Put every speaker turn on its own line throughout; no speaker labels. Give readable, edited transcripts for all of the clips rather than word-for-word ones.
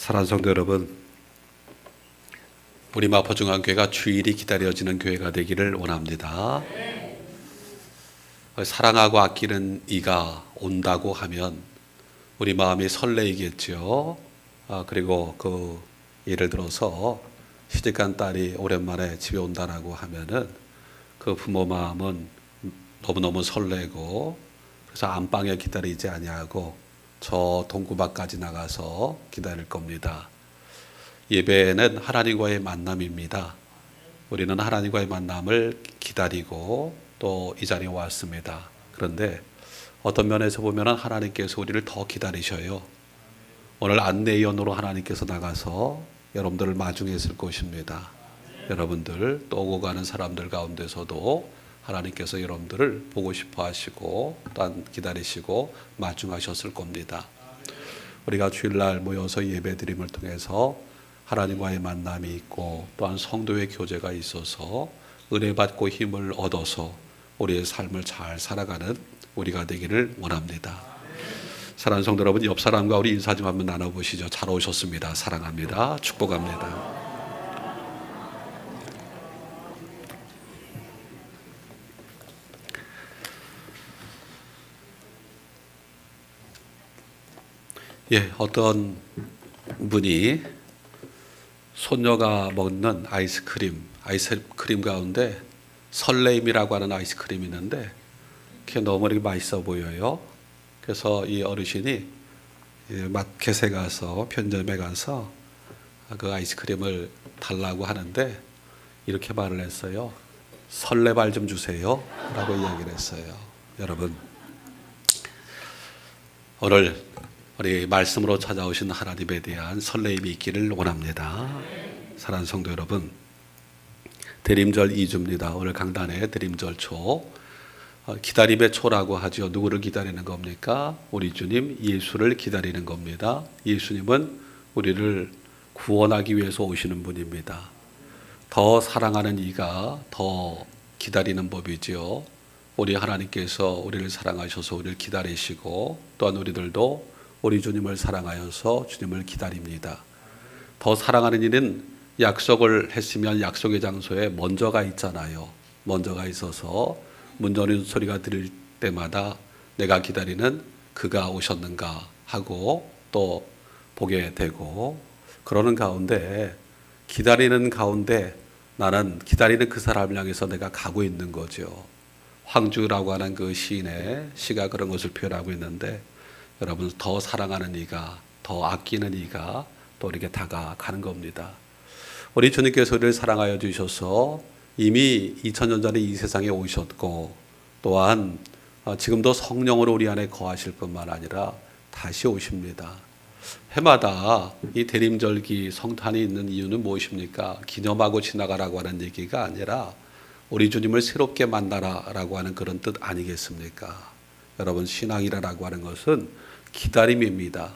사랑하는 성도 여러분, 우리 마포중앙교회가 주일이 기다려지는 교회가 되기를 원합니다. 사랑하고 아끼는 이가 온다고 하면 우리 마음이 설레이겠죠. 그리고 예를 들어서 시집간 딸이 오랜만에 집에 온다라고 하면은 그 부모 마음은 너무너무 설레고, 그래서 안방에 기다리지 아니하고 저 동구밖까지 나가서 기다릴 겁니다. 예배는 하나님과의 만남입니다. 우리는 하나님과의 만남을 기다리고 또 이 자리에 왔습니다. 그런데 어떤 면에서 보면 하나님께서 우리를 더 기다리셔요. 오늘 안내위원으로 하나님께서 나가서 여러분들을 마중했을 것입니다. 여러분들 또 오고 가는 사람들 가운데서도 하나님께서 여러분들을 보고 싶어 하시고 또한 기다리시고 마중하셨을 겁니다. 우리가 주일날 모여서 예배드림을 통해서 하나님과의 만남이 있고 또한 성도의 교제가 있어서 은혜 받고 힘을 얻어서 우리의 삶을 잘 살아가는 우리가 되기를 원합니다. 사랑하는 성도 여러분, 옆 사람과 우리 인사 좀 한번 나눠보시죠. 잘 오셨습니다. 사랑합니다. 축복합니다. 어떤 분이 손녀가 먹는 아이스크림 가운데 설레임이라고 하는 아이스크림이 있는데 그게 너무 이렇게 맛있어 보여요. 그래서 이 어르신이 마켓에 가서 편점에 가서 그 아이스크림을 달라고 하는데 이렇게 말을 했어요. 설레발 좀 주세요 라고 이야기를 했어요. 여러분, 오늘 우리 말씀으로 찾아오신 하나님에 대한 설레임이 있기를 원합니다. 사랑하는 성도 여러분, 대림절 2주입니다. 오늘 강단에 대림절 초, 기다림의 초라고 하죠. 누구를 기다리는 겁니까? 우리 주님 예수를 기다리는 겁니다. 예수님은 우리를 구원하기 위해서 오시는 분입니다. 더 사랑하는 이가 더 기다리는 법이지요. 우리 하나님께서 우리를 사랑하셔서 우리를 기다리시고 또한 우리들도 우리 주님을 사랑하여서 주님을 기다립니다. 더 사랑하는 이는 약속을 했으면 약속의 장소에 먼저가 있잖아요. 먼저가 있어서 문 여는 소리가 들릴 때마다 내가 기다리는 그가 오셨는가 하고 또 보게 되고, 그러는 가운데 기다리는 가운데 나는 기다리는 그 사람을 향해서 내가 가고 있는 거죠. 황주라고 하는 그 시인의 시가 그런 것을 표현하고 있는데, 여러분 더 사랑하는 이가, 더 아끼는 이가 또 이렇게 다가가는 겁니다. 우리 주님께서 우리를 사랑하여 주셔서 이미 2000년 전에 이 세상에 오셨고 또한 지금도 성령으로 우리 안에 거하실 뿐만 아니라 다시 오십니다. 해마다 이 대림절기 성탄이 있는 이유는 무엇입니까? 기념하고 지나가라고 하는 얘기가 아니라 우리 주님을 새롭게 만나라라고 하는 그런 뜻 아니겠습니까? 여러분, 신앙이라고 하는 것은 기다림입니다.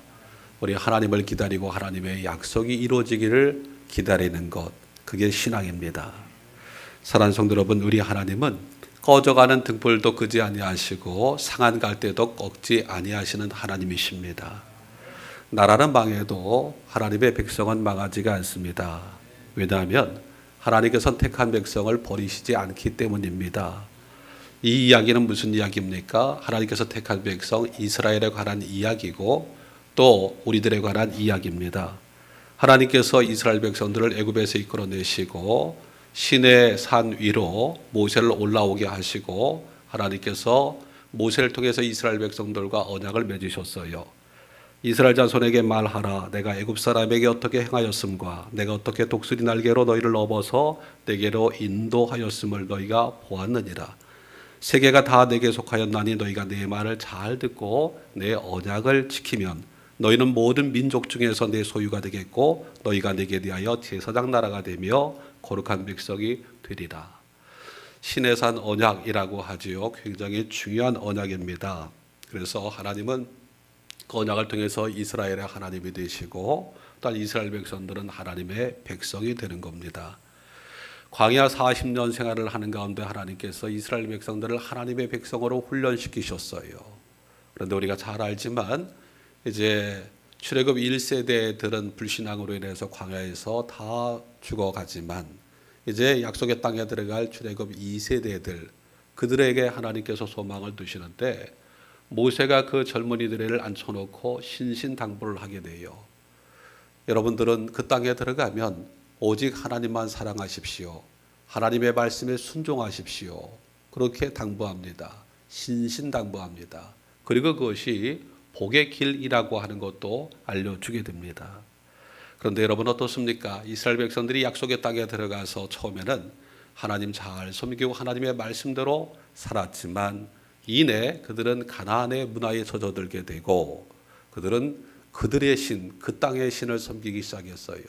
우리 하나님을 기다리고 하나님의 약속이 이루어지기를 기다리는 것, 그게 신앙입니다. 사랑하는 성도 여러분, 우리 하나님은 꺼져가는 등불도 끄지 아니하시고 상한 갈대도 꺾지 아니하시는 하나님이십니다. 나라는 망해도 하나님의 백성은 망하지가 않습니다. 왜냐하면 하나님께서 선택한 백성을 버리시지 않기 때문입니다. 이 이야기는 무슨 이야기입니까? 하나님께서 택한 백성 이스라엘에 관한 이야기고 또 우리들에 관한 이야기입니다. 하나님께서 이스라엘 백성들을 애굽에서 이끌어내시고 시내 산 위로 모세를 올라오게 하시고 하나님께서 모세를 통해서 이스라엘 백성들과 언약을 맺으셨어요. 이스라엘 자손에게 말하라. 내가 애굽 사람에게 어떻게 행하였음과 내가 어떻게 독수리 날개로 너희를 넘어서 내게로 인도하였음을 너희가 보았느니라. 세계가 다 내게 속하였나니 너희가 내 말을 잘 듣고 내 언약을 지키면 너희는 모든 민족 중에서 내 소유가 되겠고 너희가 내게 대하여 제사장 나라가 되며 거룩한 백성이 되리라. 시내산 언약이라고 하지요. 굉장히 중요한 언약입니다. 그래서 하나님은 그 언약을 통해서 이스라엘의 하나님이 되시고 또한 이스라엘 백성들은 하나님의 백성이 되는 겁니다. 광야 40년 생활을 하는 가운데 하나님께서 이스라엘 백성들을 하나님의 백성으로 훈련시키셨어요. 그런데 우리가 잘 알지만 이제 출애굽 1세대들은 불신앙으로 인해서 광야에서 다 죽어가지만 이제 약속의 땅에 들어갈 출애굽 2세대들 그들에게 하나님께서 소망을 두시는데 모세가 그 젊은이들을 앉혀놓고 신신당부를 하게 돼요. 여러분들은 그 땅에 들어가면 오직 하나님만 사랑하십시오. 하나님의 말씀에 순종하십시오. 그렇게 당부합니다. 신신당부합니다. 그리고 그것이 복의 길이라고 하는 것도 알려주게 됩니다. 그런데 여러분 어떻습니까? 이스라엘 백성들이 약속의 땅에 들어가서 처음에는 하나님 잘 섬기고 하나님의 말씀대로 살았지만 이내 그들은 가나안의 문화에 젖어들게 되고 그들은 그들의 신, 그 땅의 신을 섬기기 시작했어요.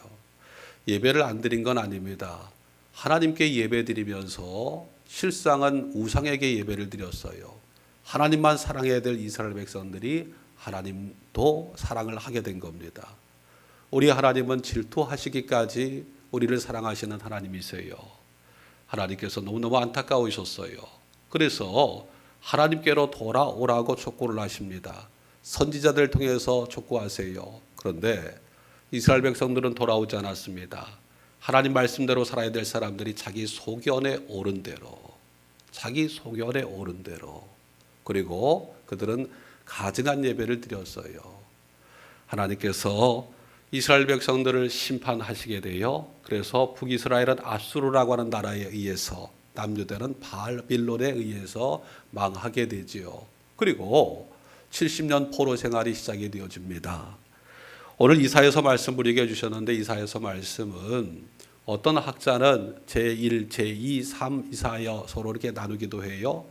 예배를 안 드린 건 아닙니다. 하나님께 예배 드리면서 실상은 우상에게 예배를 드렸어요. 하나님만 사랑해야 될 이스라엘 백성들이 하나님도 사랑을 하게 된 겁니다. 우리 하나님은 질투하시기까지 우리를 사랑하시는 하나님이세요. 하나님께서 너무너무 안타까우셨어요. 그래서 하나님께로 돌아오라고 촉구를 하십니다. 선지자들 통해서 촉구하세요. 그런데 이스라엘 백성들은 돌아오지 않았습니다. 하나님 말씀대로 살아야 될 사람들이 자기 소견에 오른 대로 그리고 그들은 가증한 예배를 드렸어요. 하나님께서 이스라엘 백성들을 심판하시게 돼요. 그래서 북이스라엘은 아수르라고 하는 나라에 의해서 남유다는 바빌론에 의해서 망하게 되지요. 그리고 70년 포로 생활이 시작이 되어집니다. 오늘 이사야서 말씀 우리에게 주셨는데 이사야서 말씀은 어떤 학자는 제1, 제2, 3 이사야서로 이렇게 나누기도 해요.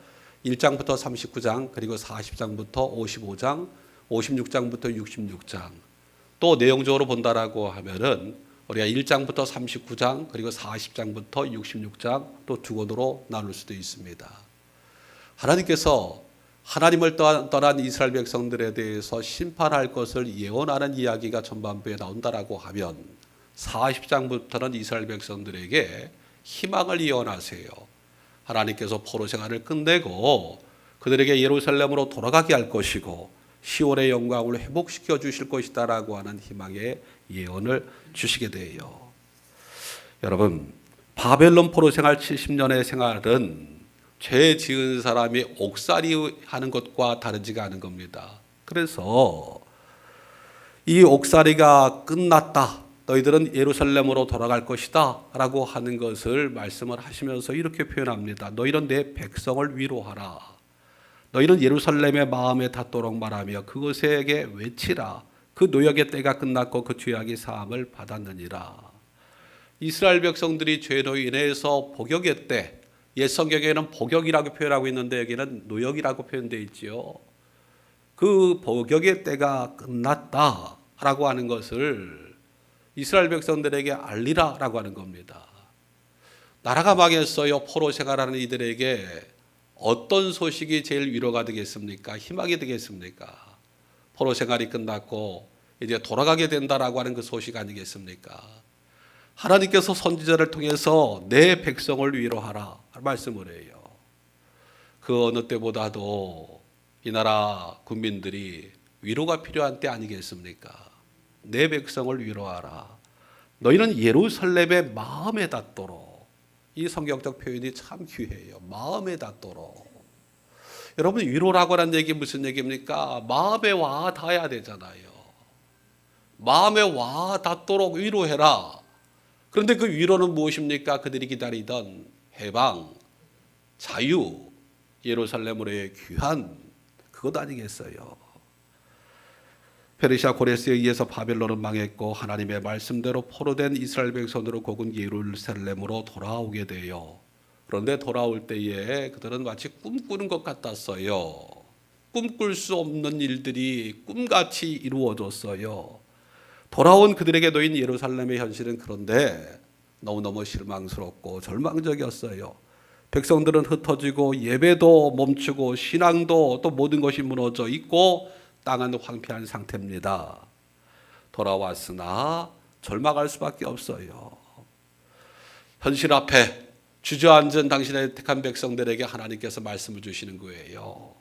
1장부터 39장 그리고 40장부터 55장 56장부터 66장 또 내용적으로 본다라고 하면은 우리가 1장부터 39장 그리고 40장부터 66장 또 두 권으로 나눌 수도 있습니다. 하나님께서 하나님을 떠난 이스라엘 백성들에 대해서 심판할 것을 예언하는 이야기가 전반부에 나온다라고 하면 40장부터는 이스라엘 백성들에게 희망을 예언하세요. 하나님께서 포로 생활을 끝내고 그들에게 예루살렘으로 돌아가게 할 것이고 시온의 영광을 회복시켜 주실 것이다라고 하는 희망의 예언을 주시게 돼요. 여러분, 바벨론 포로 생활 70년의 생활은 죄 지은 사람이 옥살이 하는 것과 다르지가 않은 겁니다. 그래서 이 옥살이가 끝났다. 너희들은 예루살렘으로 돌아갈 것이다 라고 하는 것을 말씀을 하시면서 이렇게 표현합니다. 너희는 내 백성을 위로하라. 너희는 예루살렘의 마음에 닿도록 말하며 그것에게 외치라. 그 노역의 때가 끝났고 그 죄악이 사함을 받았느니라. 이스라엘 백성들이 죄로 인해서 복역의 때, 옛 성경에는 복역이라고 표현하고 있는데 여기는 노역이라고 표현되어 있지요. 그 복역의 때가 끝났다라고 하는 것을 이스라엘 백성들에게 알리라라고 하는 겁니다. 나라가 망했어요. 포로 생활하는 이들에게 어떤 소식이 제일 위로가 되겠습니까? 희망이 되겠습니까? 포로 생활이 끝났고 이제 돌아가게 된다라고 하는 그 소식 아니겠습니까? 하나님께서 선지자를 통해서 내 백성을 위로하라 말씀을 해요. 그 어느 때보다도 이 나라 국민들이 위로가 필요한 때 아니겠습니까? 내 백성을 위로하라. 너희는 예루살렘의 마음에 닿도록. 이 성경적 표현이 참 귀해요. 마음에 닿도록. 여러분 위로라고 하는 얘기 무슨 얘기입니까? 마음에 와 닿아야 되잖아요. 마음에 와 닿도록 위로해라. 그런데 그 위로는 무엇입니까? 그들이 기다리던 해방, 자유, 예루살렘으로의 귀환 그것 아니겠어요? 페르시아 고레스에 의해서 바벨론은 망했고 하나님의 말씀대로 포로된 이스라엘 백성으로 곡은 예루살렘으로 돌아오게 돼요. 그런데 돌아올 때에 그들은 마치 꿈꾸는 것 같았어요. 꿈꿀 수 없는 일들이 꿈같이 이루어졌어요. 돌아온 그들에게 놓인 예루살렘의 현실은 그런데 너무너무 실망스럽고 절망적이었어요. 백성들은 흩어지고 예배도 멈추고 신앙도 또 모든 것이 무너져 있고 땅은 황폐한 상태입니다. 돌아왔으나 절망할 수밖에 없어요. 현실 앞에 주저앉은 당신의 택한 백성들에게 하나님께서 말씀을 주시는 거예요.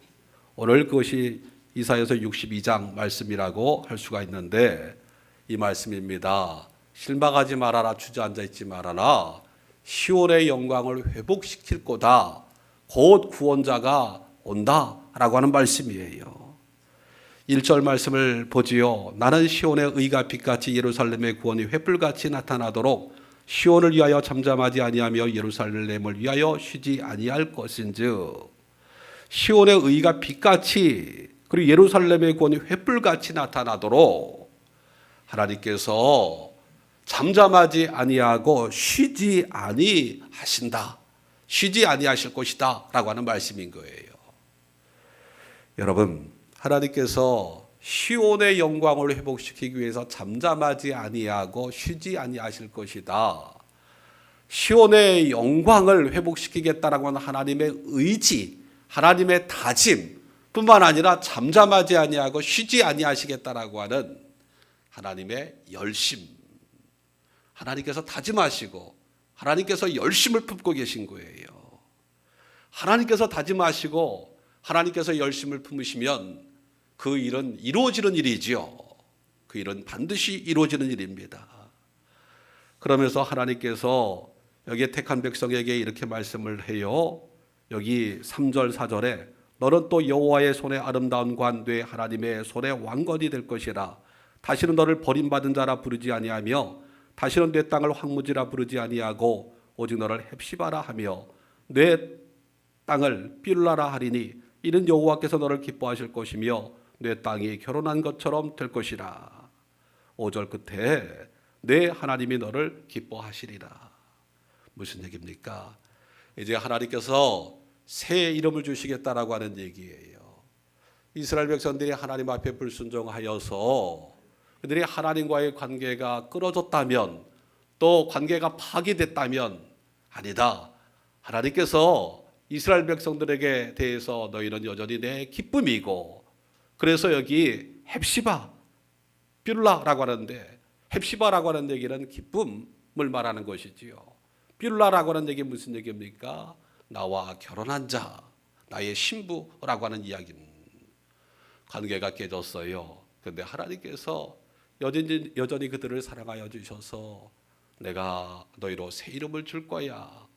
오늘 그것이 이사야서 62장 말씀이라고 할 수가 있는데 이 말씀입니다. 실망하지 말아라, 주저앉아 있지 말아라. 시온의 영광을 회복시킬 거다. 곧 구원자가 온다라고 하는 말씀이에요. 1절 말씀을 보지요. 나는 시온의 의가 빛같이 예루살렘의 구원이 횃불같이 나타나도록 시온을 위하여 잠잠하지 아니하며 예루살렘을 위하여 쉬지 아니할 것인즉, 시온의 의가 빛같이 그리고 예루살렘의 구원이 횃불같이 나타나도록 하나님께서 잠잠하지 아니하고 쉬지 아니하신다. 쉬지 아니하실 것이다 라고 하는 말씀인 거예요. 여러분, 하나님께서 시온의 영광을 회복시키기 위해서 잠잠하지 아니하고 쉬지 아니하실 것이다. 시온의 영광을 회복시키겠다라고 하는 하나님의 의지, 하나님의 다짐 뿐만 아니라 잠잠하지 아니하고 쉬지 아니하시겠다라고 하는 하나님의 열심, 하나님께서 다짐하시고 하나님께서 열심을 품고 계신 거예요. 하나님께서 다짐하시고 하나님께서 열심을 품으시면 그 일은 이루어지는 일이지요. 그 일은 반드시 이루어지는 일입니다. 그러면서 하나님께서 여기에 택한 백성에게 이렇게 말씀을 해요. 여기 3절 4절에 너는 또 여호와의 손에 아름다운 관되 하나님의 손에 왕건이 될 것이라. 다시는 너를 버림받은 자라 부르지 아니하며 다시는 내 땅을 황무지라 부르지 아니하고 오직 너를 헵시바라 하며 내 땅을 삐울라라 하리니 이는 여호와께서 너를 기뻐하실 것이며 내 땅이 결혼한 것처럼 될 것이라. 5절 끝에 내 하나님이 너를 기뻐하시리라. 무슨 얘기입니까? 이제 하나님께서 새 이름을 주시겠다라고 하는 얘기예요. 이스라엘 백성들이 하나님 앞에 불순종하여서 그들이 하나님과의 관계가 끊어졌다면, 또 관계가 파괴됐다면, 아니다, 하나님께서 이스라엘 백성들에게 대해서 너희는 여전히 내 기쁨이고, 그래서 여기 헵시바, 뷸라라고 하는데, 헵시바라고 하는 얘기는 기쁨을 말하는 것이지요. 뷸라라고 하는 얘기는 무슨 얘기입니까? 나와 결혼한 자, 나의 신부라고 하는 이야기는 관계가 깨졌어요. 그런데 하나님께서 여전히 그들을 사랑하여 주셔서 내가 너희로 새 이름을 줄 거야.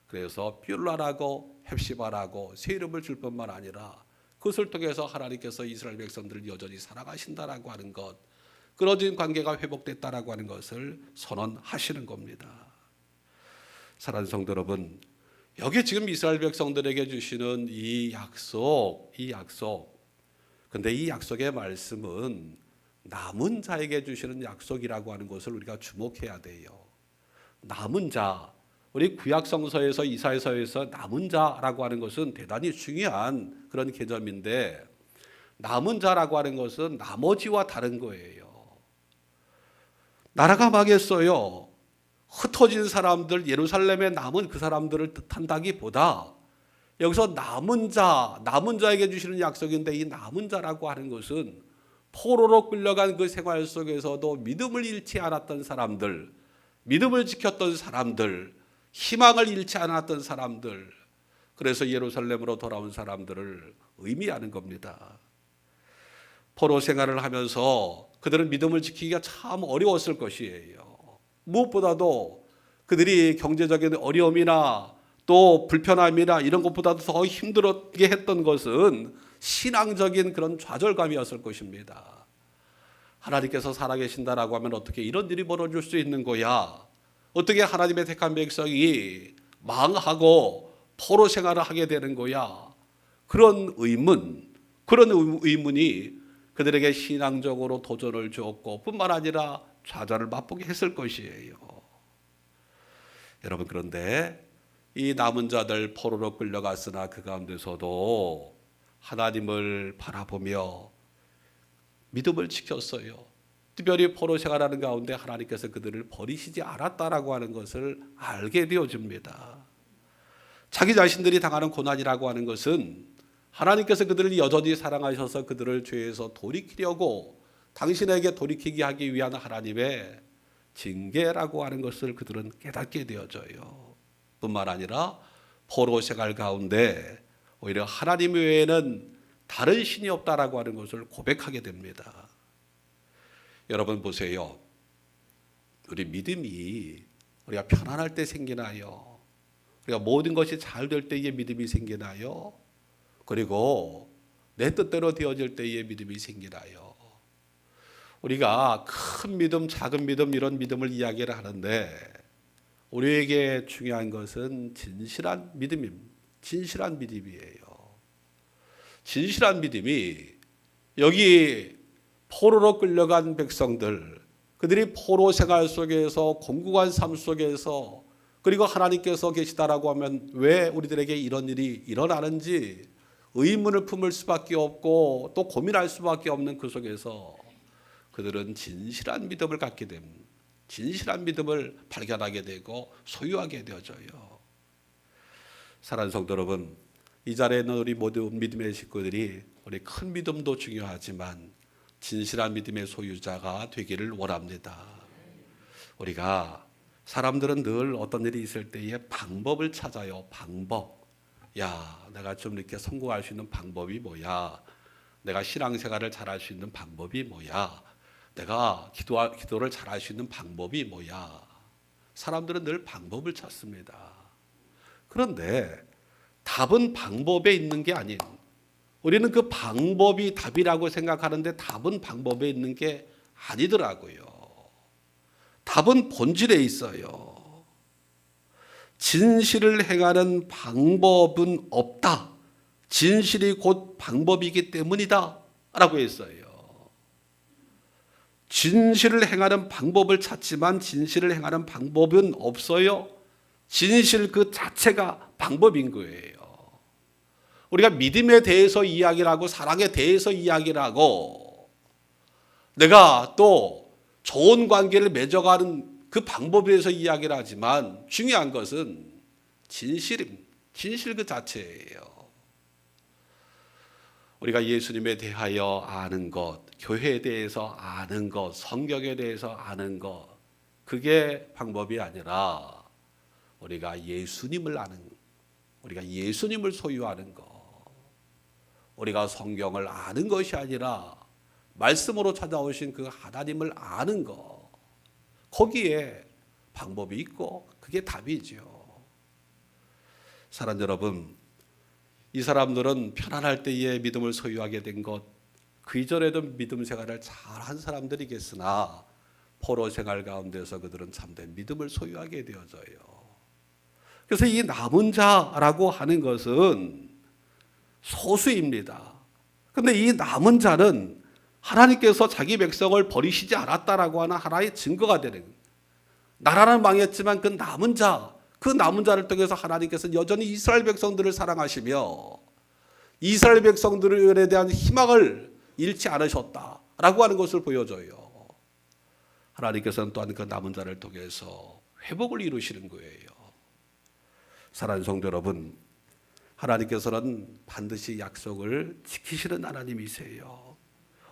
그래서 뷸라라고 헵시바라고 새 이름을 줄 뿐만 아니라 그것을 통해서 하나님께서 이스라엘 백성들을 여전히 사랑하신다라고 하는 것, 끊어진 관계가 회복됐다라고 하는 것을 선언하시는 겁니다. 사랑하는 성도 여러분, 여기 지금 이스라엘 백성들에게 주시는 이 약속, 근데 이 약속의 말씀은 남은 자에게 주시는 약속이라고 하는 것을 우리가 주목해야 돼요. 남은 자, 우리 구약성서에서 이사야서에서 남은 자라고 하는 것은 대단히 중요한 그런 개념인데, 남은 자라고 하는 것은 나머지와 다른 거예요. 나라가 망했어요. 흩어진 사람들, 예루살렘에 남은 그 사람들을 뜻한다기보다 여기서 남은 자에게 주시는 약속인데, 이 남은 자라고 하는 것은 포로로 끌려간 그 생활 속에서도 믿음을 잃지 않았던 사람들, 믿음을 지켰던 사람들, 희망을 잃지 않았던 사람들, 그래서 예루살렘으로 돌아온 사람들을 의미하는 겁니다. 포로 생활을 하면서 그들은 믿음을 지키기가 참 어려웠을 것이에요. 무엇보다도 그들이 경제적인 어려움이나 또 불편함이나 이런 것보다도 더 힘들게 했던 것은 신앙적인 그런 좌절감이었을 것입니다. 하나님께서 살아계신다라고 하면 어떻게 이런 일이 벌어질 수 있는 거야? 어떻게 하나님의 택한 백성이 망하고 포로 생활을 하게 되는 거야? 그런 의문이 그들에게 신앙적으로 도전을 주었고 뿐만 아니라 좌절을 맛보게 했을 것이에요. 여러분, 그런데 이 남은 자들 포로로 끌려갔으나 그 가운데서도 하나님을 바라보며 믿음을 지켰어요. 특별히 포로 생활하는 가운데 하나님께서 그들을 버리시지 않았다라고 하는 것을 알게 되어집니다. 자기 자신들이 당하는 고난이라고 하는 것은 하나님께서 그들을 여전히 사랑하셔서 그들을 죄에서 돌이키려고 당신에게 돌이키게 하기 위한 하나님의 징계라고 하는 것을 그들은 깨닫게 되어져요. 뿐만 아니라 포로 생활 가운데 오히려 하나님 외에는 다른 신이 없다라고 하는 것을 고백하게 됩니다. 여러분 보세요. 우리 믿음이 우리가 편안할 때 생기나요? 우리가 모든 것이 잘 될 때에 믿음이 생기나요? 그리고 내 뜻대로 되어질 때에 믿음이 생기나요? 우리가 큰 믿음, 작은 믿음 이런 믿음을 이야기를 하는데 우리에게 중요한 것은 진실한 믿음입니다. 진실한 믿음이에요. 진실한 믿음이 여기 포로로 끌려간 백성들, 그들이 포로 생활 속에서 공고한 삶 속에서 그리고 하나님께서 계시다라고 하면 왜 우리들에게 이런 일이 일어나는지 의문을 품을 수밖에 없고 또 고민할 수밖에 없는 그 속에서 그들은 진실한 믿음을 갖게 됩니다. 진실한 믿음을 발견하게 되고 소유하게 되어져요. 사랑하는 성도 여러분, 이 자리에 있는 우리 모든 믿음의 식구들이 우리 큰 믿음도 중요하지만 진실한 믿음의 소유자가 되기를 원합니다. 우리가 사람들은 늘 어떤 일이 있을 때에 방법을 찾아요. 방법. 야, 내가 좀 이렇게 성공할 수 있는 방법이 뭐야? 내가 신앙생활을 잘할 수 있는 방법이 뭐야? 내가 기도를 잘할 수 있는 방법이 뭐야? 사람들은 늘 방법을 찾습니다. 그런데 답은 방법에 있는 게 아닌, 우리는 그 방법이 답이라고 생각하는데 답은 방법에 있는 게 아니더라고요. 답은 본질에 있어요. 진실을 행하는 방법은 없다. 진실이 곧 방법이기 때문이다 라고 했어요. 진실을 행하는 방법을 찾지만 진실을 행하는 방법은 없어요. 진실 그 자체가 방법인 거예요. 우리가 믿음에 대해서 이야기를 하고 사랑에 대해서 이야기를 하고 내가 또 좋은 관계를 맺어가는 그 방법에 대해서 이야기를 하지만 중요한 것은 진실입니다. 진실 그 자체예요. 우리가 예수님에 대하여 아는 것, 교회에 대해서 아는 것, 성경에 대해서 아는 것, 그게 방법이 아니라 우리가 예수님을 아는, 우리가 예수님을 소유하는 것, 우리가 성경을 아는 것이 아니라 말씀으로 찾아오신 그 하나님을 아는 것, 거기에 방법이 있고 그게 답이죠. 사랑하는 여러분, 이 사람들은 편안할 때에 믿음을 소유하게 된 것, 그 이전에도 믿음 생활을 잘한 사람들이겠으나 포로 생활 가운데서 그들은 참된 믿음을 소유하게 되어져요. 그래서 이 남은 자라고 하는 것은 소수입니다. 그런데 이 남은 자는 하나님께서 자기 백성을 버리시지 않았다라고 하는 하나의 증거가 되는 거예요. 나라는 망했지만 그 남은 자, 그 남은 자를 통해서 하나님께서 여전히 이스라엘 백성들을 사랑하시며 이스라엘 백성들에 대한 희망을 잃지 않으셨다라고 하는 것을 보여줘요. 하나님께서는 또한 그 남은 자를 통해서 회복을 이루시는 거예요. 사랑하는 성도 여러분, 하나님께서는 반드시 약속을 지키시는 하나님이세요.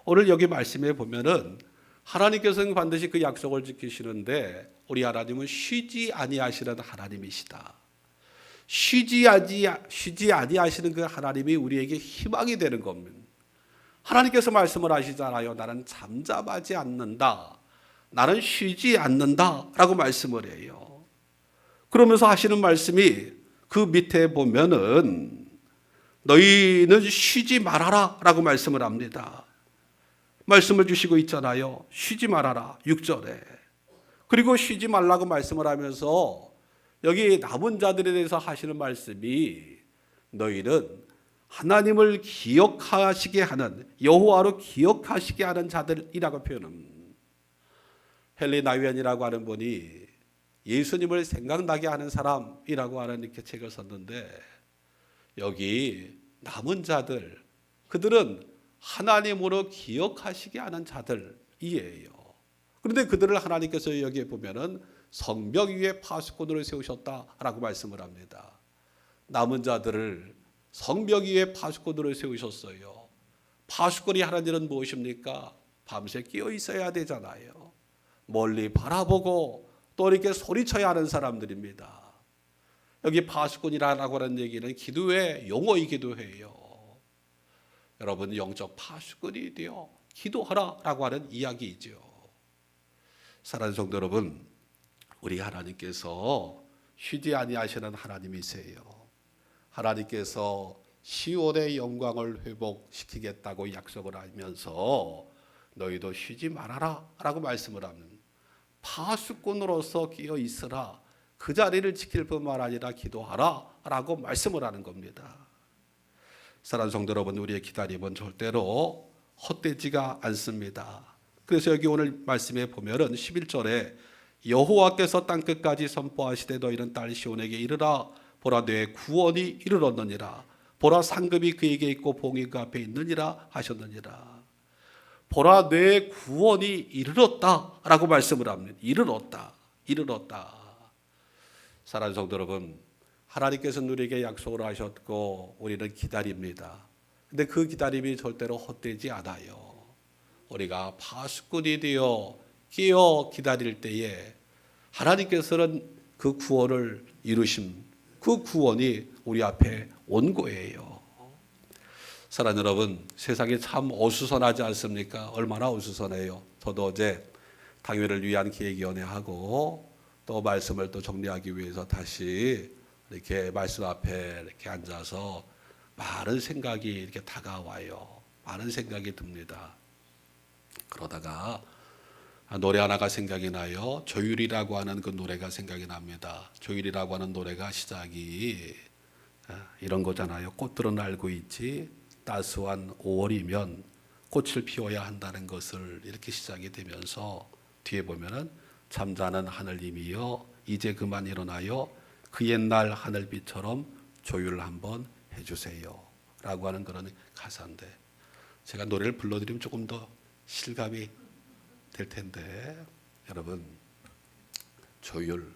오늘 여기 말씀에 보면은 하나님께서는 반드시 그 약속을 지키시는데 우리 하나님은 쉬지 아니하시는 하나님이시다. 쉬지 아니하시는 그 하나님이 우리에게 희망이 되는 겁니다. 하나님께서 말씀을 하시잖아요. 나는 잠잠하지 않는다. 나는 쉬지 않는다 라고 말씀을 해요. 그러면서 하시는 말씀이 그 밑에 보면은 너희는 쉬지 말아라 라고 말씀을 합니다. 말씀을 주시고 있잖아요. 쉬지 말아라 6절에. 그리고 쉬지 말라고 말씀을 하면서 여기 남은 자들에 대해서 하시는 말씀이 너희는 하나님을 기억하시게 하는, 여호와로 기억하시게 하는 자들이라고 표현합니다. 헨리 나위안이라고 하는 분이 예수님을 생각나게 하는 사람이라고 하는 이렇게 책을 썼는데 여기 남은 자들, 그들은 하나님으로 기억하시게 하는 자들이에요. 그런데 그들을 하나님께서 여기에 보면은 성벽 위에 파수꾼으로 세우셨다라고 말씀을 합니다. 남은 자들을 성벽 위에 파수꾼으로 세우셨어요. 파수꾼이 하는 일은 무엇입니까? 밤새 끼어 있어야 되잖아요. 멀리 바라보고 또 이렇게 소리쳐야 하는 사람들입니다. 여기 파수꾼이라고 하는 얘기는 기도의 용어이기도 해요. 여러분 영적 파수꾼이 되어 기도하라라고 하는 이야기이죠. 사랑하는 성도 여러분, 우리 하나님께서 쉬지 아니하시는 하나님이세요. 하나님께서 시온의 영광을 회복시키겠다고 약속을 하면서 너희도 쉬지 말아라 라고 말씀을 합니다. 파수꾼으로서 끼어 있으라, 그 자리를 지킬 뿐만 아니라 기도하라 라고 말씀을 하는 겁니다. 사랑하는 성도 여러분, 우리의 기다림은 절대로 헛되지가 않습니다. 그래서 여기 오늘 말씀에 보면은 11절에 여호와께서 땅끝까지 선포하시되 너희는 딸 시온에게 이르라. 보라 내 구원이 이르렀느니라. 보라 상급이 그에게 있고 봉이 그 앞에 있느니라 하셨느니라. 보라 내 구원이 이르렀다라고 말씀을 합니다. 이르렀다. 사랑하는 성도 여러분, 하나님께서는 우리에게 약속을 하셨고 우리는 기다립니다. 근데 그 기다림이 절대로 헛되지 않아요. 우리가 파수꾼이 되어 끼어 기다릴 때에 하나님께서는 그 구원을 이루심, 그 구원이 우리 앞에 온 거예요. 사랑하는 여러분, 세상이 참 어수선하지 않습니까? 얼마나 어수선해요. 저도 어제 당회를 위한 기획위원회하고 또 말씀을 또 정리하기 위해서 다시 이렇게 말씀 앞에 이렇게 앉아서 많은 생각이 이렇게 다가와요. 많은 생각이 듭니다. 그러다가 노래 하나가 생각이 나요. 조율이라고 하는 그 노래가 생각이 납니다. 조율이라고 하는 노래가 시작이 이런 거잖아요. 꽃들은 알고 있지 따스한 5월이면 꽃을 피워야 한다는 것을 이렇게 시작이 되면서 뒤에 보면은 잠자는 하늘님이여 이제 그만 일어나요. 그 옛날 하늘빛처럼 조율을 한번 해주세요 라고 하는 그런 가사인데, 제가 노래를 불러드리면 조금 더 실감이 될 텐데, 여러분, 조율,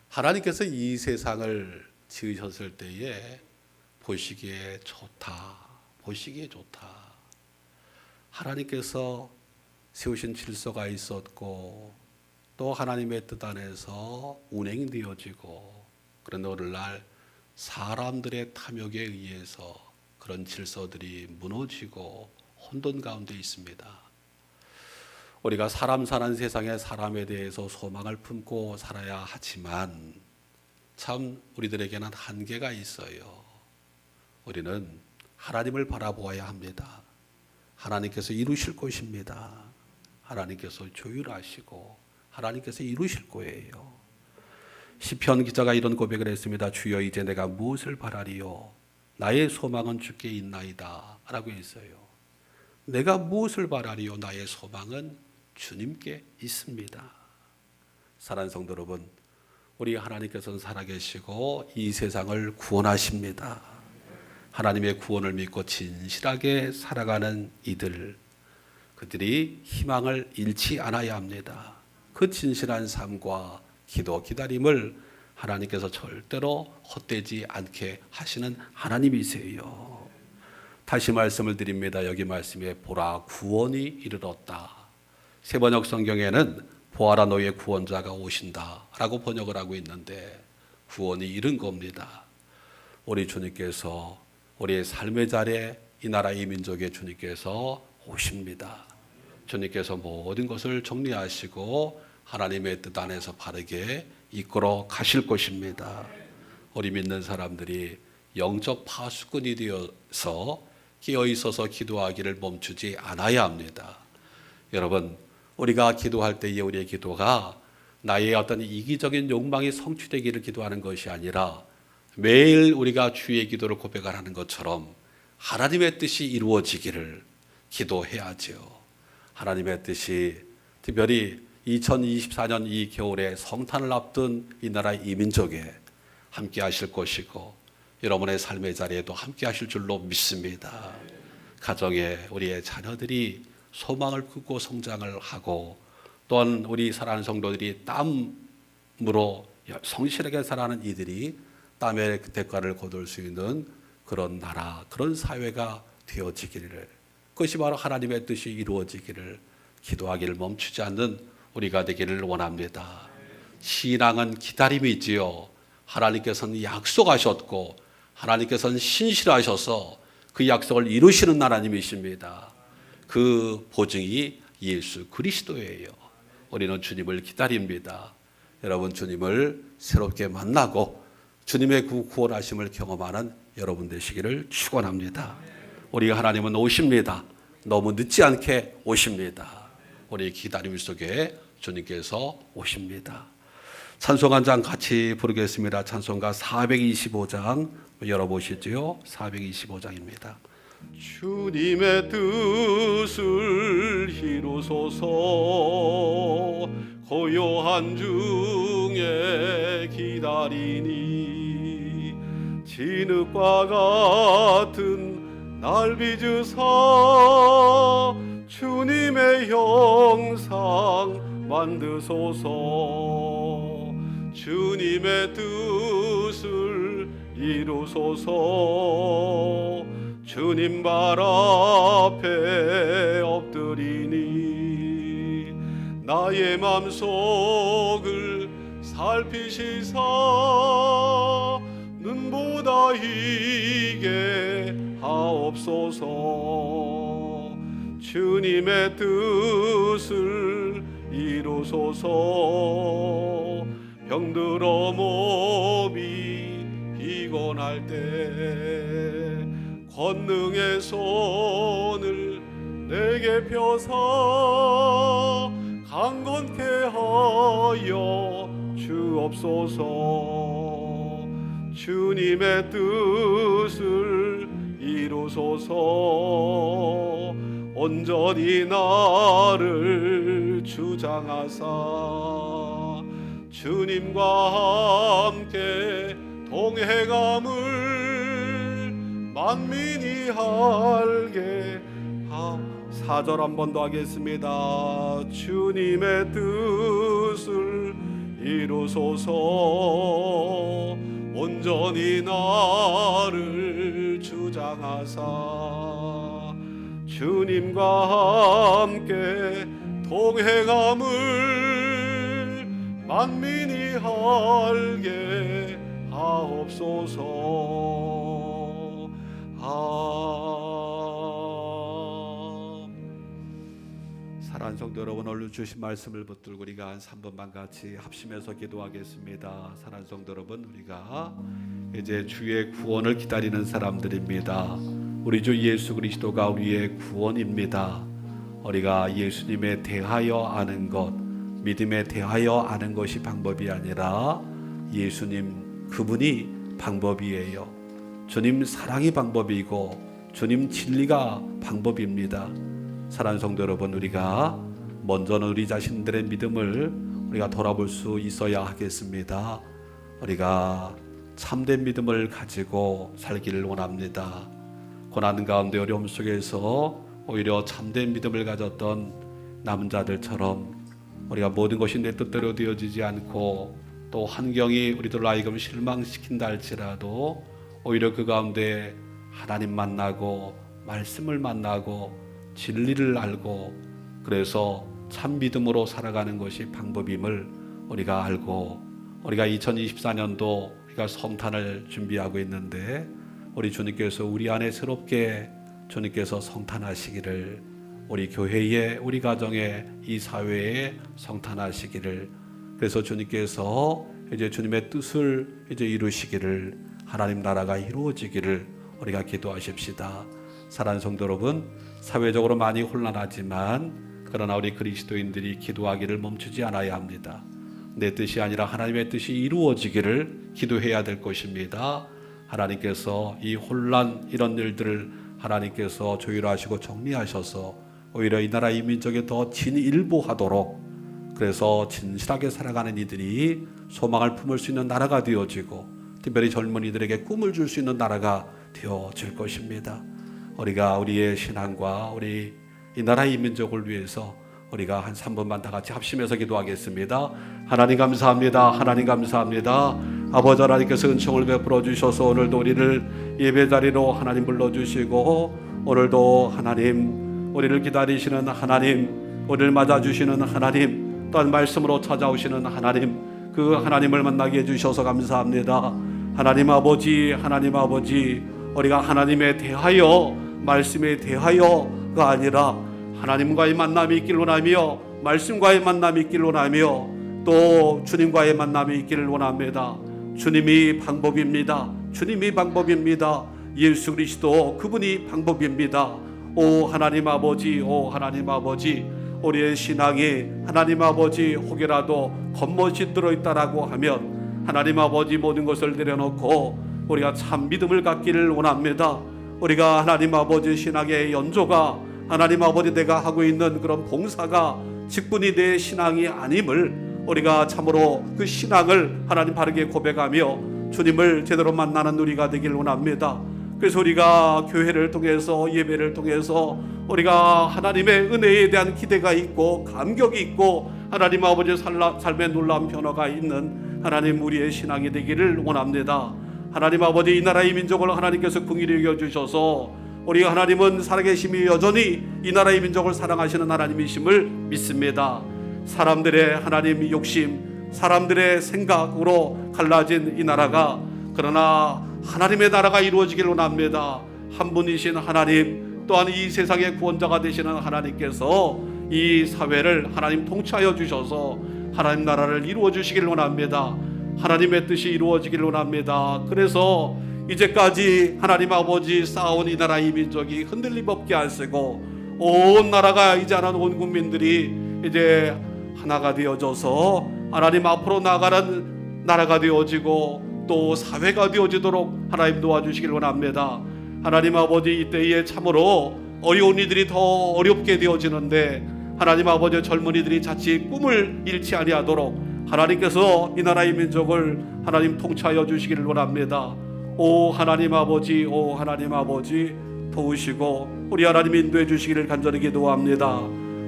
하나님께서 이 세상을 지으셨을 때에 보시기에 좋다. 하나님께서 세우신 질서가 있었고 또 하나님의 뜻 안에서 운행되어지고, 그런데 오늘날 사람들의 탐욕에 의해서 그런 질서들이 무너지고 혼돈 가운데 있습니다. 우리가 사람 사는 세상에 사람에 대해서 소망을 품고 살아야 하지만 참 우리들에게는 한계가 있어요. 우리는 하나님을 바라보아야 합니다. 하나님께서 이루실 것입니다. 하나님께서 조율하시고 하나님께서 이루실 거예요. 시편 기자가 이런 고백을 했습니다. 주여 이제 내가 무엇을 바라리요? 나의 소망은 주께 있나이다 라고 했어요. 내가 무엇을 바라리요? 나의 소망은 주님께 있습니다. 사랑하는 성도 여러분, 우리 하나님께서는 살아계시고 이 세상을 구원하십니다. 하나님의 구원을 믿고 진실하게 살아가는 이들, 그들이 희망을 잃지 않아야 합니다. 그 진실한 삶과 기도, 기다림을 하나님께서 절대로 헛되지 않게 하시는 하나님이세요. 다시 말씀을 드립니다. 여기 말씀에 보라 구원이 이르렀다. 세번역 성경에는 보아라 너희의 구원자가 오신다 라고 번역을 하고 있는데, 구원이 이른 겁니다. 우리 주님께서 우리의 삶의 자리에 이 나라 이 민족의 주님께서 오십니다. 주님께서 모든 것을 정리하시고 하나님의 뜻 안에서 바르게 이끌어 가실 것입니다. 우리 믿는 사람들이 영적 파수꾼이 되어서 끼어 있어서 기도하기를 멈추지 않아야 합니다. 여러분, 우리가 기도할 때에 우리의 기도가 나의 어떤 이기적인 욕망이 성취되기를 기도하는 것이 아니라 매일 우리가 주의 기도를 고백하는 것처럼 하나님의 뜻이 이루어지기를 기도해야죠. 하나님의 뜻이 특별히 2024년 이 겨울에 성탄을 앞둔 이 나라 이 민족에 함께 하실 것이고 여러분의 삶의 자리에도 함께 하실 줄로 믿습니다. 가정에 우리의 자녀들이 소망을 품고 성장을 하고, 또한 우리 사랑하는 성도들이 땀으로 성실하게 살아가는 이들이 땀의 대가를 거둘 수 있는 그런 나라, 그런 사회가 되어지기를, 그것이 바로 하나님의 뜻이 이루어지기를 기도하기를 멈추지 않는 우리가 되기를 원합니다. 신앙은 기다림이지요. 하나님께서는 약속하셨고 하나님께서는 신실하셔서 그 약속을 이루시는 하나님이십니다. 그 보증이 예수 그리스도예요. 우리는 주님을 기다립니다. 여러분, 주님을 새롭게 만나고 주님의 그 구원하심을 경험하는 여러분 되시기를 축원합니다. 우리 하나님은 오십니다. 너무 늦지 않게 오십니다. 우리 기다림 속에 주님께서 오십니다. 찬송 한 장 같이 부르겠습니다. 찬송가 425장 열어보시죠. 425장입니다. 주님의 뜻을 이루소서. 고요한 중에 기다리니 진흙과 같은 날 빚으사 주님의 형상 만드소서. 주님의 뜻을 이루소서. 주님 발 앞에 엎드리니 나의 맘속을 살피시사 눈보다 희게 하옵소서. 주님의 뜻을 이루소서. 병들어 몸이 피곤할 때 권능의 손을 내게 펴사 강건케 하여 주옵소서. 주님의 뜻을 이루소서. 온전히 나를 주장하사 주님과 함께 동행함을 만민이 알게 4절 한 번 더 하겠습니다. 주님의 뜻을 이루소서. 온전히 나를 주장하사 주님과 함께 동행함을 만민이 알게 하옵소서. 사랑하는 성도 여러분, 오늘 주신 말씀을 붙들고 우리가 한 3분만 같이 합심해서 기도하겠습니다. 사랑하는 성도 여러분, 우리가 이제 주의 구원을 기다리는 사람들입니다. 우리 주 예수 그리스도가 우리의 구원입니다. 우리가 예수님에 대하여 아는 것, 믿음에 대하여 아는 것이 방법이 아니라 예수님 그분이 방법이에요. 주님 사랑이 방법이고 주님 진리가 방법입니다. 사랑하는 성도 여러분, 우리가 먼저는 우리 자신들의 믿음을 우리가 돌아볼 수 있어야 하겠습니다. 우리가 참된 믿음을 가지고 살기를 원합니다. 고난 가운데 어려움 속에서 오히려 참된 믿음을 가졌던 남은 자들처럼 우리가 모든 것이 내 뜻대로 되어지지 않고 또 환경이 우리들을 하여금 실망시킨다 할지라도 오히려 그 가운데 하나님 만나고 말씀을 만나고 진리를 알고 그래서 참 믿음으로 살아가는 것이 방법임을 우리가 알고, 우리가 2024년도 우리가 성탄을 준비하고 있는데 우리 주님께서 우리 안에 새롭게 주님께서 성탄하시기를, 우리 교회에, 우리 가정에, 이 사회에 성탄하시기를, 그래서 주님께서 이제 주님의 뜻을 이제 이루시기를, 하나님 나라가 이루어지기를 우리가 기도하십시다. 사랑하는 성도 여러분, 사회적으로 많이 혼란하지만 그러나 우리 그리스도인들이 기도하기를 멈추지 않아야 합니다. 내 뜻이 아니라 하나님의 뜻이 이루어지기를 기도해야 될 것입니다. 하나님께서 이 혼란, 이런 일들을 하나님께서 조율하시고 정리하셔서 오히려 이 나라 이 민족에 더 진일보하도록, 그래서 진실하게 살아가는 이들이 소망을 품을 수 있는 나라가 되어지고 특별히 젊은이들에게 꿈을 줄 수 있는 나라가 되어질 것입니다. 우리가 우리의 신앙과 우리 이 나라 이 민족을 위해서 우리가 한 3분만 다 같이 합심해서 기도하겠습니다. 하나님 감사합니다. 하나님 감사합니다. 아버지 하나님께서 은총을 베풀어 주셔서 오늘도 우리를 예배 자리로 하나님 불러주시고, 오늘도 하나님 우리를 기다리시는 하나님, 우리를 맞아주시는 하나님, 또한 말씀으로 찾아오시는 하나님, 그 하나님을 만나게 해주셔서 감사합니다. 하나님 아버지, 하나님 아버지, 우리가 하나님에 대하여 말씀에 대하여가 아니라 하나님과의 만남이 있기를 원하며 말씀과의 만남이 있기를 원하며 또 주님과의 만남이 있기를 원합니다. 주님이 방법입니다. 주님이 방법입니다. 예수 그리스도 그분이 방법입니다. 오 하나님 아버지, 오 하나님 아버지, 우리의 신앙이 하나님 아버지 혹여라도 겉멋이 들어있다라고 하면 하나님 아버지 모든 것을 내려놓고 우리가 참 믿음을 갖기를 원합니다. 우리가 하나님 아버지 신앙의 연조가 하나님 아버지 내가 하고 있는 그런 봉사가 직분이 내 신앙이 아님을 우리가 참으로 그 신앙을 하나님 바르게 고백하며 주님을 제대로 만나는 우리가 되길 원합니다. 그래서 우리가 교회를 통해서 예배를 통해서 우리가 하나님의 은혜에 대한 기대가 있고 감격이 있고 하나님 아버지 삶의 놀라운 변화가 있는 하나님 우리의 신앙이 되기를 원합니다. 하나님 아버지 이 나라의 민족을 하나님께서 긍휼히 여겨주셔서 우리 하나님은 살아계심이 여전히 이 나라의 민족을 사랑하시는 하나님이심을 믿습니다. 사람들의 하나님 욕심, 사람들의 생각으로 갈라진 이 나라가 그러나 하나님의 나라가 이루어지기를 원합니다. 한 분이신 하나님 또한 이 세상의 구원자가 되시는 하나님께서 이 사회를 하나님 통치하여 주셔서 하나님 나라를 이루어 주시기를 원합니다. 하나님의 뜻이 이루어지기를 원합니다. 그래서 이제까지 하나님 아버지 쌓아온 이 나라 이 민족이 흔들림 없게 하시고 온 나라가 이제 하나님 온 국민들이 이제 하나가 되어져서 하나님 앞으로 나가는 나라가 되어지고 또 사회가 되어지도록 하나님 도와주시길 원합니다. 하나님 아버지 이때에 참으로 어려운 이들이 더 어렵게 되어지는데 하나님 아버지 젊은이들이 자칫 꿈을 잃지 아니하도록 하나님께서 이 나라의 민족을 하나님 통치하여 주시기를 원합니다. 오 하나님 아버지, 오 하나님 아버지 도우시고 우리 하나님 인도해 주시기를 간절히 기도합니다.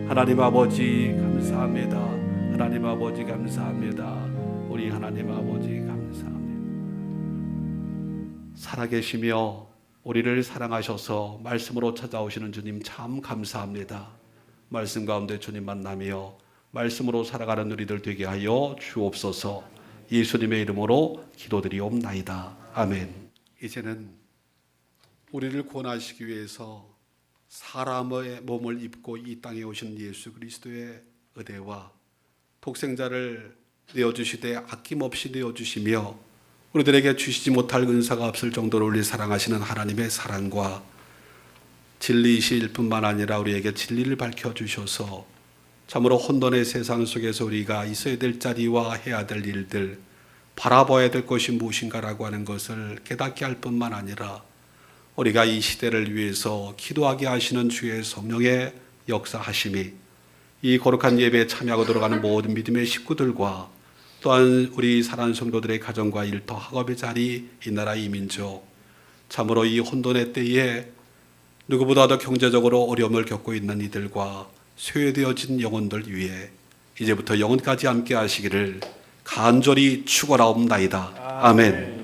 하나님 아버지 감사합니다. 하나님 아버지 감사합니다. 우리 하나님 아버지 감사합니다. 살아계시며 우리를 사랑하셔서 말씀으로 찾아오시는 주님 참 감사합니다. 말씀 가운데 주님 만나며 말씀으로 살아가는 우리들 되게 하여 주옵소서. 예수님의 이름으로 기도드리옵나이다. 아멘. 이제는 우리를 구원하시기 위해서 사람의 몸을 입고 이 땅에 오신 예수 그리스도의 은혜와 독생자를 내어주시되 아낌없이 내어주시며 우리들에게 주시지 못할 은사가 없을 정도로 우리 사랑하시는 하나님의 사랑과 진리이실 뿐만 아니라 우리에게 진리를 밝혀주셔서 참으로 혼돈의 세상 속에서 우리가 있어야 될 자리와 해야 될 일들, 바라봐야 될 것이 무엇인가라고 하는 것을 깨닫게 할 뿐만 아니라 우리가 이 시대를 위해서 기도하게 하시는 주의 성령의 역사하심이 이 거룩한 예배에 참여하고 들어가는 모든 믿음의 식구들과 또한 우리 사랑하는 성도들의 가정과 일터 학업의 자리, 이 나라 이 민족 참으로 이 혼돈의 때에 누구보다도 경제적으로 어려움을 겪고 있는 이들과 쇠되어진 영혼들 위해 이제부터 영혼까지 함께 하시기를 간절히 축원하옵나이다. 아멘.